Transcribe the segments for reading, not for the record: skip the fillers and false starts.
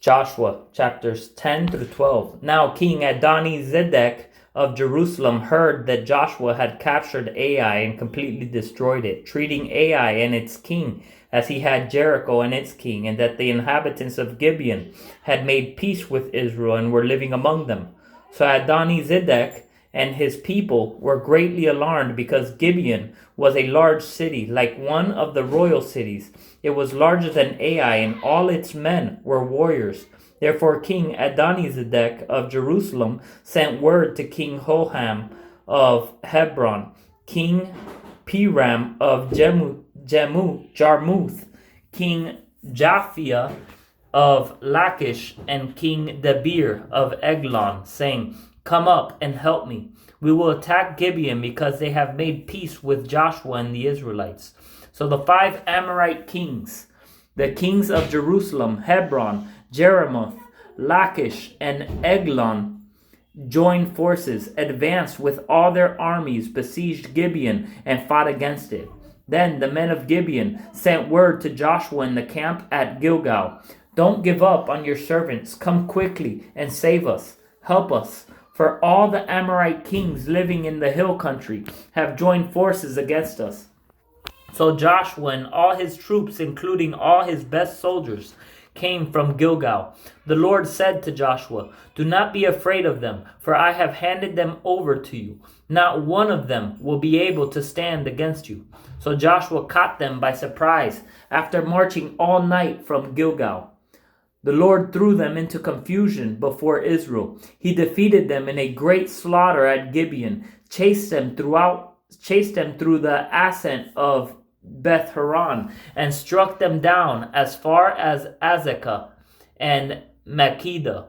Joshua chapters 10 through 12. Now King Adoni-Zedek of Jerusalem heard that Joshua had captured Ai and completely destroyed it, treating Ai and its king as he had Jericho and its king, and that the inhabitants of Gibeon had made peace with Israel and were living among them. So Adoni-Zedek and his people were greatly alarmed because Gibeon was a large city, like one of the royal cities. It was larger than Ai, and all its men were warriors. Therefore King Adoni-Zedek of Jerusalem sent word to King Hoham of Hebron, King Piram of Jarmuth, King Japhia of Lachish, and King Debir of Eglon, saying, "Come up and help me. We will attack Gibeon because they have made peace with Joshua and the Israelites." So the 5 Amorite kings, the kings of Jerusalem, Hebron, Jeremoth, Lachish, and Eglon, joined forces, advanced with all their armies, besieged Gibeon, and fought against it. Then the men of Gibeon sent word to Joshua in the camp at Gilgal, "Don't give up on your servants. Come quickly and save us. Help us. For all the Amorite kings living in the hill country have joined forces against us." So Joshua and all his troops, including all his best soldiers, came from Gilgal. The Lord said to Joshua, "Do not be afraid of them, for I have handed them over to you. Not one of them will be able to stand against you." So Joshua caught them by surprise after marching all night from Gilgal. The Lord threw them into confusion before Israel. He defeated them in a great slaughter at Gibeon, chased them through the ascent of Beth Horon, and struck them down as far as Azekah and Makkedah.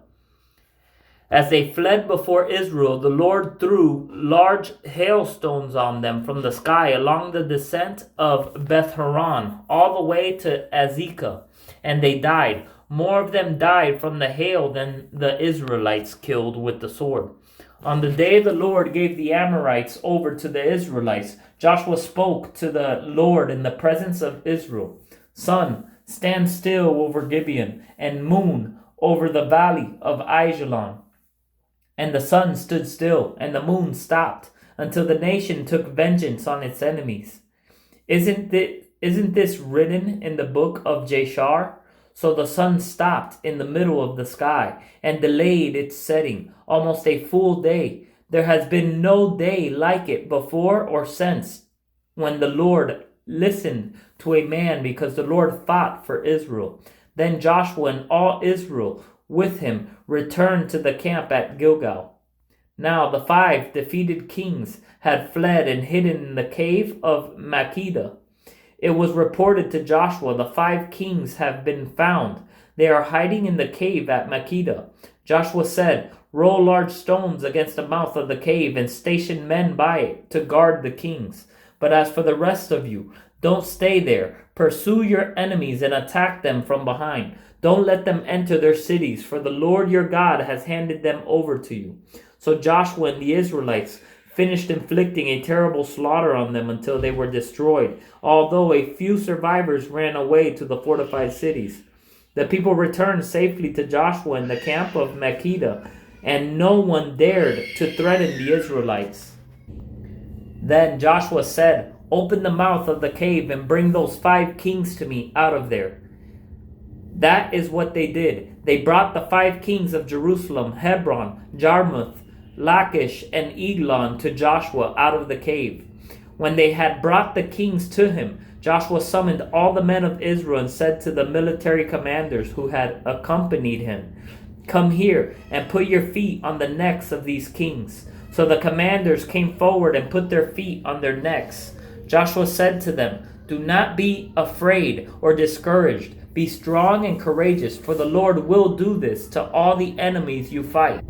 As they fled before Israel, the Lord threw large hailstones on them from the sky along the descent of Beth Horon all the way to Azekah, and they died. More of them died from the hail than the Israelites killed with the sword. On the day the Lord gave the Amorites over to the Israelites, Joshua spoke to the Lord in the presence of Israel, "Sun, stand still over Gibeon, and moon over the valley of Aijalon." And the sun stood still, and the moon stopped, until the nation took vengeance on its enemies. Isn't this written in the book of Jashar? So the sun stopped in the middle of the sky and delayed its setting almost a full day. There has been no day like it before or since, when the Lord listened to a man, because the Lord fought for Israel. Then Joshua and all Israel with him returned to the camp at Gilgal. Now the 5 defeated kings had fled and hidden in the cave of Makkedah. It was reported to Joshua, "The 5 kings have been found. They are hiding in the cave at Makkedah." Joshua said, "Roll large stones against the mouth of the cave and station men by it to guard the kings. But as for the rest of you, don't stay there. Pursue your enemies and attack them from behind. Don't let them enter their cities, for the Lord your God has handed them over to you." So Joshua and the Israelites finished inflicting a terrible slaughter on them until they were destroyed, although a few survivors ran away to the fortified cities. The people returned safely to Joshua in the camp of Makkedah, and no one dared to threaten the Israelites. Then Joshua said, "Open the mouth of the cave and bring those 5 kings to me out of there." That is what they did. They brought the 5 kings of Jerusalem, Hebron, Jarmuth, Lachish, and Eglon to Joshua out of the cave. When they had brought the kings to him, Joshua summoned all the men of Israel and said to the military commanders who had accompanied him, "Come here and put your feet on the necks of these kings." So the commanders came forward and put their feet on their necks. Joshua said to them, "Do not be afraid or discouraged. Be strong and courageous, for the Lord will do this to all the enemies you fight."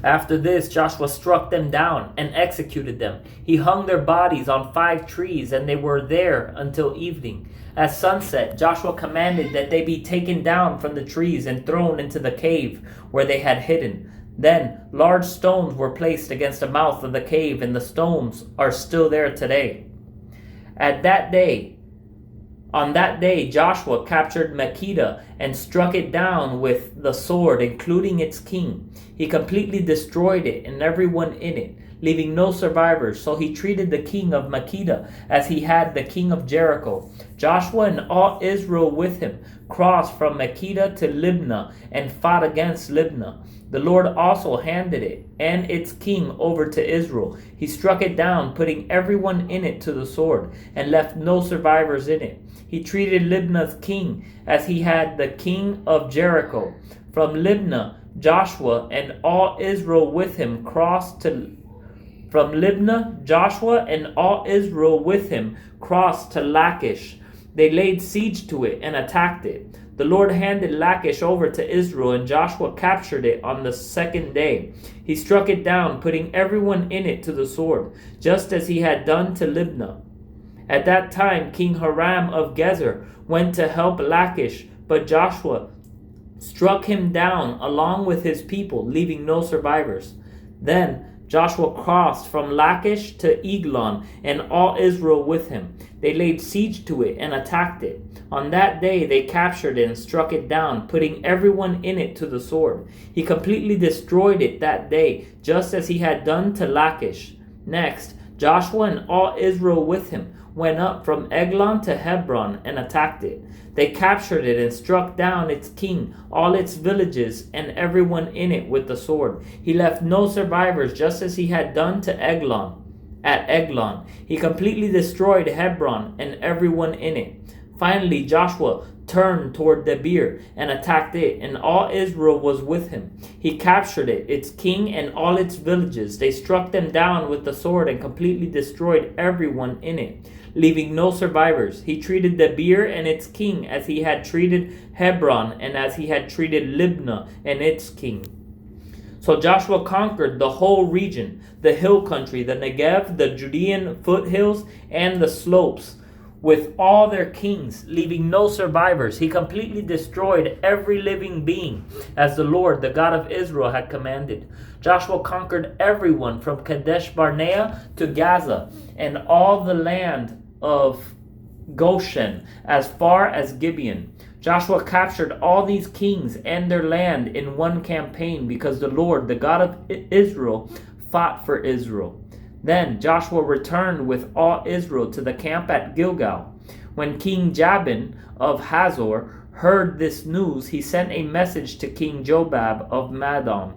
After this, Joshua struck them down and executed them. He hung their bodies on 5 trees, and they were there until evening. At sunset, Joshua commanded that they be taken down from the trees and thrown into the cave where they had hidden. Then large stones were placed against the mouth of the cave, and the stones are still there today. At that day, On that day, Joshua captured Makkedah and struck it down with the sword, including its king. He completely destroyed it and everyone in it, leaving no survivors. So he treated the king of Makkedah as he had the king of Jericho. Joshua and all Israel with him crossed from Makkedah to Libnah and fought against Libnah. The Lord also handed it and its king over to Israel. He struck it down, putting everyone in it to the sword, and left no survivors in it. He treated Libnah's king as he had the king of Jericho. From Libnah, Joshua and all Israel with him crossed to Lachish. They laid siege to it and attacked it. The Lord handed Lachish over to Israel, and Joshua captured it on the second day. He struck it down, putting everyone in it to the sword, just as he had done to Libnah. At that time, King Hiram of Gezer went to help Lachish, but Joshua struck him down along with his people, leaving no survivors. Then Joshua crossed from Lachish to Eglon, and all Israel with him. They laid siege to it and attacked it. On that day they captured it and struck it down, putting everyone in it to the sword. He completely destroyed it that day, just as he had done to Lachish. Next, Joshua and all Israel with him went up from Eglon to Hebron and attacked it. They captured it and struck down its king, all its villages, and everyone in it with the sword. He left no survivors, just as he had done to Eglon. At Eglon, he completely destroyed Hebron and everyone in it. Finally, Joshua turned toward Debir and attacked it, and all Israel was with him. He captured it, its king, and all its villages. They struck them down with the sword and completely destroyed everyone in it, leaving no survivors. He treated Debir and its king as he had treated Hebron and as he had treated Libnah and its king. So Joshua conquered the whole region, the hill country, the Negev, the Judean foothills, and the slopes, with all their kings, leaving no survivors. He completely destroyed every living being, as the Lord, the God of Israel, had commanded. Joshua conquered everyone from Kadesh Barnea to Gaza, and all the land of Goshen, as far as Gibeon. Joshua captured all these kings and their land in one campaign, because the Lord, the God of Israel, fought for Israel. Then Joshua returned with all Israel to the camp at Gilgal. When King Jabin of Hazor heard this news, he sent a message to King Jobab of Madon.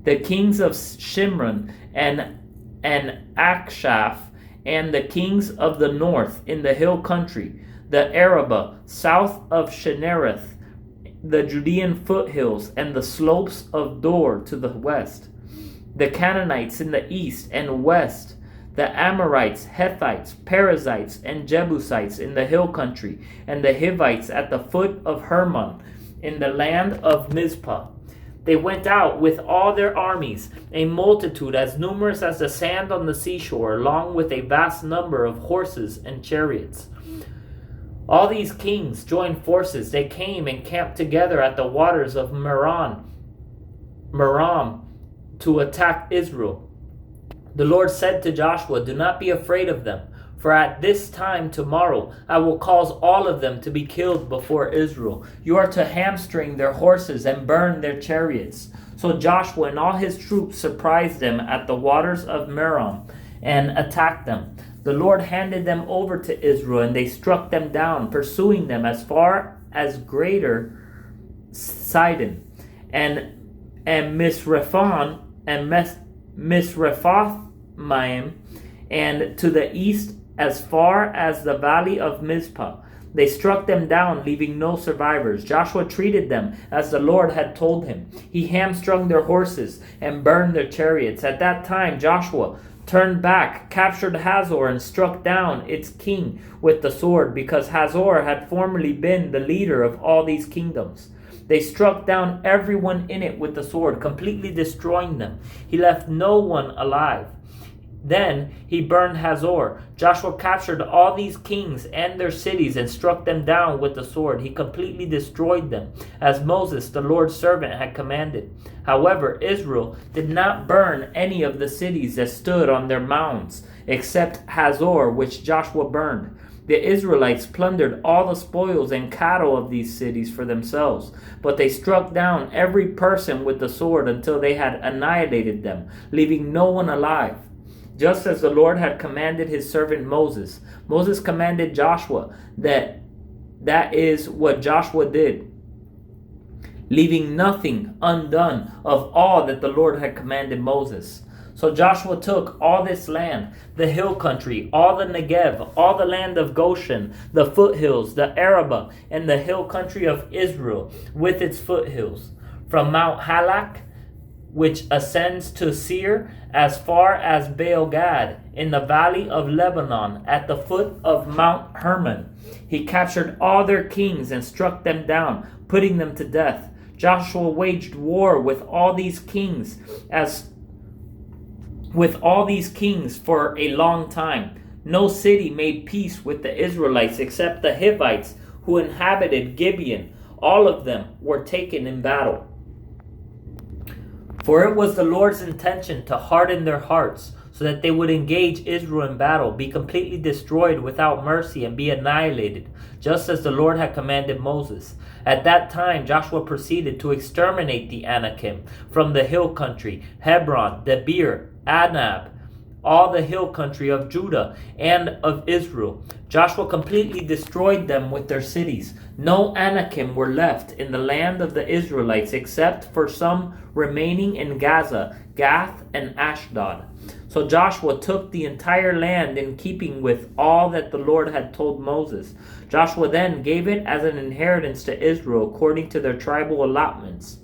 The kings of Shimron and Akshaph, and the kings of the north in the hill country, the Arabah south of Shinnereth, the Judean foothills, and the slopes of Dor to the west, the Canaanites in the east and west, the Amorites, Hethites, Perizzites, and Jebusites in the hill country, and the Hivites at the foot of Hermon in the land of Mizpah. They went out with all their armies, a multitude as numerous as the sand on the seashore, along with a vast number of horses and chariots. All these kings joined forces. They came and camped together at the waters of Merom to attack Israel. The Lord said to Joshua, "Do not be afraid of them, for at this time tomorrow I will cause all of them to be killed before Israel. You are to hamstring their horses and burn their chariots." So Joshua and all his troops surprised them at the waters of Merom and attacked them. The Lord handed them over to Israel, and they struck them down, pursuing them as far as Greater Sidon and Misrephoth and Misrephothmaim, and to the east as far as the valley of Mizpah. They struck them down, leaving no survivors. Joshua treated them as the Lord had told him. He hamstrung their horses and burned their chariots. At that time Joshua turned back, captured Hazor, and struck down its king with the sword, because Hazor had formerly been the leader of all these kingdoms. They struck down everyone in it with the sword, completely destroying them. He left no one alive. Then he burned Hazor. Joshua captured all these kings and their cities and struck them down with the sword. He completely destroyed them, as Moses, the Lord's servant, had commanded. However, Israel did not burn any of the cities that stood on their mounds, except Hazor, which Joshua burned. The Israelites plundered all the spoils and cattle of these cities for themselves, but they struck down every person with the sword until they had annihilated them, leaving no one alive. Just as the Lord had commanded his servant Moses. Moses commanded Joshua that is what Joshua did, leaving nothing undone of all that the Lord had commanded Moses. So Joshua took all this land, the hill country, all the Negev, all the land of Goshen, the foothills, the Arabah, and the hill country of Israel with its foothills, from Mount Halak, which ascends to Seir, as far as Baal Gad, in the valley of Lebanon, at the foot of Mount Hermon. He captured all their kings and struck them down, putting them to death. Joshua waged war with all these kings for a long time. No city made peace with the Israelites except the Hivites who inhabited Gibeon. All of them were taken in battle. For it was the Lord's intention to harden their hearts, so that they would engage Israel in battle, be completely destroyed without mercy, and be annihilated, just as the Lord had commanded Moses. At that time Joshua proceeded to exterminate the Anakim from the hill country, Hebron, Debir, Anab, all the hill country of Judah and of Israel. Joshua completely destroyed them with their cities. No Anakim were left in the land of the Israelites except for some remaining in Gaza, Gath, and Ashdod. So Joshua took the entire land in keeping with all that the Lord had told Moses. Joshua then gave it as an inheritance to Israel according to their tribal allotments.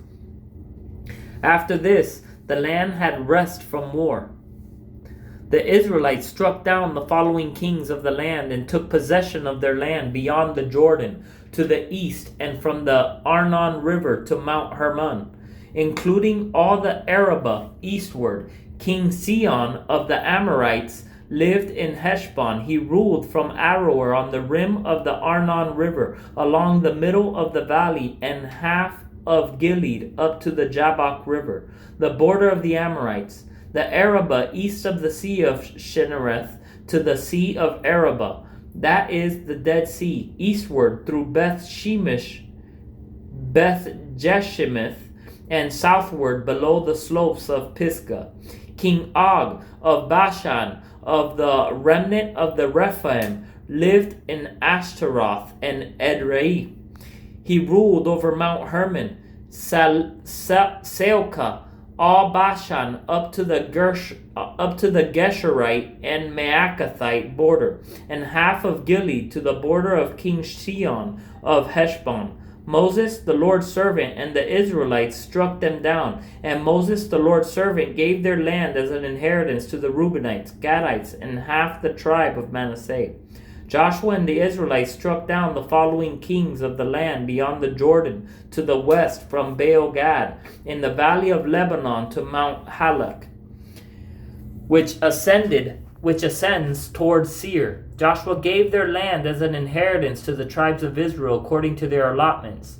After this, the land had rest from war. The Israelites struck down the following kings of the land and took possession of their land beyond the Jordan to the east and from the Arnon River to Mount Hermon, including all the Arabah eastward. King Sihon of the Amorites lived in Heshbon. He ruled from Aroer on the rim of the Arnon River, along the middle of the valley, and half of Gilead up to the Jabbok River, the border of the Amorites. The Arabah east of the Sea of Shinnereth to the Sea of Arabah, that is the Dead Sea, eastward through Beth Shemesh, Beth Jeshimeth, and southward below the slopes of Pisgah. King Og of Bashan, of the remnant of the Rephaim, lived in Ashtaroth and Edrei. He ruled over Mount Hermon, Seilka, all Bashan up to the Gesherite and Maacathite border, and half of Gilead to the border of King Sihon of Heshbon. Moses, the Lord's servant, and the Israelites struck them down, and Moses, the Lord's servant, gave their land as an inheritance to the Reubenites, Gadites, and half the tribe of Manasseh. Joshua and the Israelites struck down the following kings of the land beyond the Jordan to the west, from Baal Gad, in the valley of Lebanon to Mount Halak, which ascends towards Seir. Joshua gave their land as an inheritance to the tribes of Israel according to their allotments.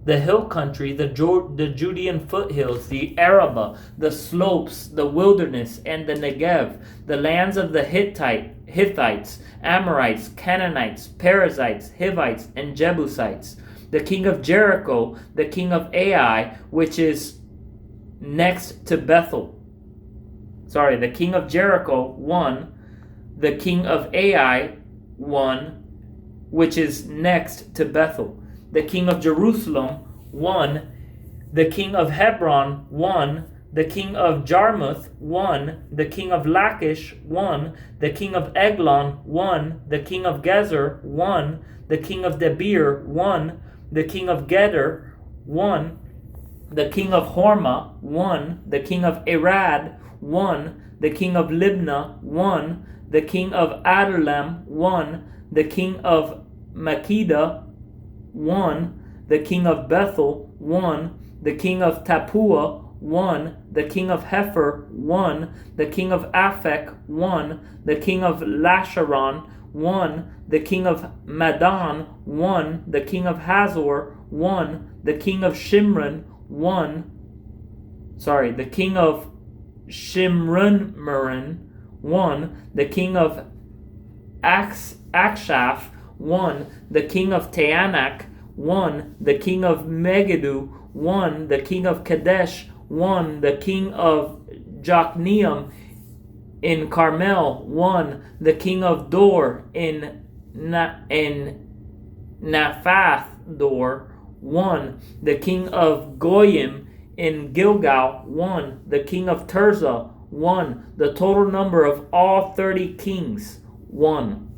The hill country, the Judean foothills, the Arabah, the slopes, the wilderness, and the Negev, the lands of the Hittites, Amorites, Canaanites, Perizzites, Hivites, and Jebusites. The king of Jericho, the king of Ai, which is next to Bethel. The king of Jericho, 1. The king of Ai, 1, which is next to Bethel. The king of Jerusalem, 1. The king of Hebron, 1. The king of Jarmuth, 1. The king of Lachish, 1. The king of Eglon, 1. The king of Gezer, 1. The king of Debir, 1. The king of Geder, 1. The king of Hormah, 1. The king of Arad, 1. The king of Libnah, 1. The king of Adullam, 1. The king of Makkedah, 1. The king of Bethel, 1. The king of Tappuah, 1. The king of Hepher, 1. The king of Aphek, 1. The king of Lasharon, 1. The king of Madon, 1. The king of Hazor, 1. The king of Shimron, 1. The king of Shimronmeron, 1. The king of Akshaph, 1. The king of Taanach, 1. The king of Megiddo, 1. The king of Kadesh, 1. The king of Jokneam in Carmel, 1. The king of Dor in Naphath Dor, 1. The king of Goyim in Gilgal, 1. The king of Tirzah, 1. The total number of all 30 kings, 1.